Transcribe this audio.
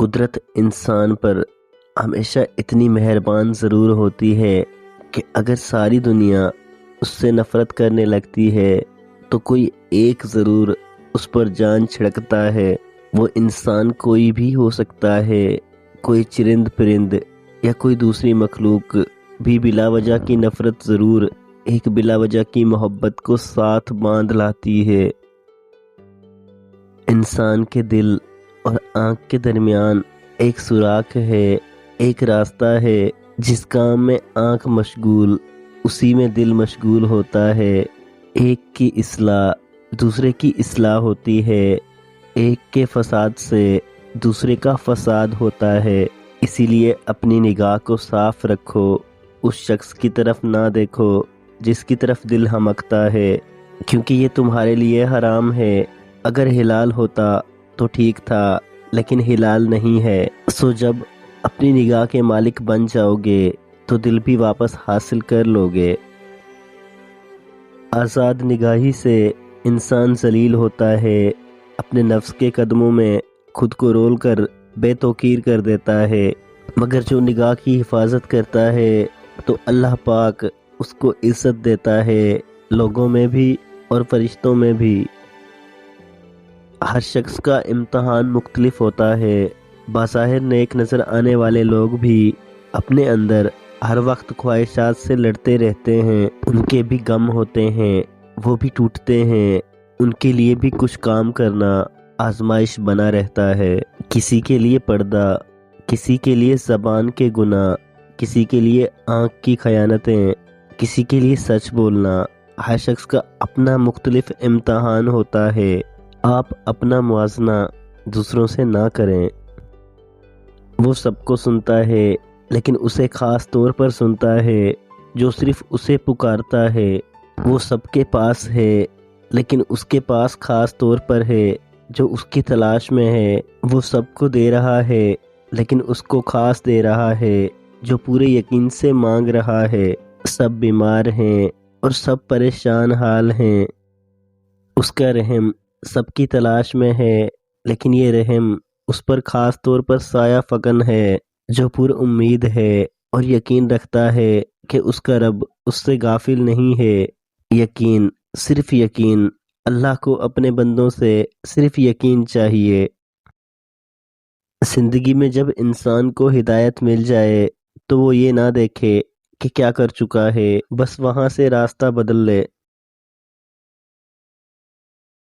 قدرت انسان پر ہمیشہ اتنی مہربان ضرور ہوتی ہے کہ اگر ساری دنیا اس سے نفرت کرنے لگتی ہے تو کوئی ایک ضرور اس پر جان چھڑکتا ہے۔ وہ انسان کوئی بھی ہو سکتا ہے، کوئی چرند پرند یا کوئی دوسری مخلوق بھی بلا وجہ کی نفرت ضرور ایک بلا وجہ کی محبت کو ساتھ باندھ لاتی ہے۔ انسان کے دل اور آنکھ کے درمیان ایک سوراخ ہے، ایک راستہ ہے۔ جس کام میں آنکھ مشغول اسی میں دل مشغول ہوتا ہے۔ ایک کی اصلاح دوسرے کی اصلاح ہوتی ہے، ایک کے فساد سے دوسرے کا فساد ہوتا ہے۔ اسی لیے اپنی نگاہ کو صاف رکھو، اس شخص کی طرف نہ دیکھو جس کی طرف دل ہمکتا ہے، کیونکہ یہ تمہارے لیے حرام ہے۔ اگر حلال ہوتا تو ٹھیک تھا، لیکن حلال نہیں ہے، سو جب اپنی نگاہ کے مالک بن جاؤ گے تو دل بھی واپس حاصل کر لو گے۔ آزاد نگاہی سے انسان ذلیل ہوتا ہے، اپنے نفس کے قدموں میں خود کو رول کر بے توقیر کر دیتا ہے، مگر جو نگاہ کی حفاظت کرتا ہے تو اللہ پاک اس کو عزت دیتا ہے، لوگوں میں بھی اور فرشتوں میں بھی۔ ہر شخص کا امتحان مختلف ہوتا ہے۔ بظاہر نیک نظر آنے والے لوگ بھی اپنے اندر ہر وقت خواہشات سے لڑتے رہتے ہیں، ان کے بھی غم ہوتے ہیں، وہ بھی ٹوٹتے ہیں، ان کے لیے بھی کچھ کام کرنا آزمائش بنا رہتا ہے۔ کسی کے لیے پردہ، کسی کے لیے زبان کے گناہ، کسی کے لیے آنکھ کی خیانتیں، کسی کے لیے سچ بولنا۔ ہر شخص کا اپنا مختلف امتحان ہوتا ہے۔ آپ اپنا موازنہ دوسروں سے نہ کریں۔ وہ سب کو سنتا ہے لیکن اسے خاص طور پر سنتا ہے جو صرف اسے پکارتا ہے۔ وہ سب کے پاس ہے لیکن اس کے پاس خاص طور پر ہے جو اس کی تلاش میں ہے۔ وہ سب کو دے رہا ہے لیکن اس کو خاص دے رہا ہے جو پورے یقین سے مانگ رہا ہے۔ سب بیمار ہیں اور سب پریشان حال ہیں۔ اس کا رحم سب کی تلاش میں ہے لیکن یہ رحم اس پر خاص طور پر سایہ فکن ہے جو پر امید ہے اور یقین رکھتا ہے کہ اس کا رب اس سے غافل نہیں ہے۔ یقین، صرف یقین۔ اللہ کو اپنے بندوں سے صرف یقین چاہیے۔ زندگی میں جب انسان کو ہدایت مل جائے تو وہ یہ نہ دیکھے کہ کیا کر چکا ہے، بس وہاں سے راستہ بدل لے۔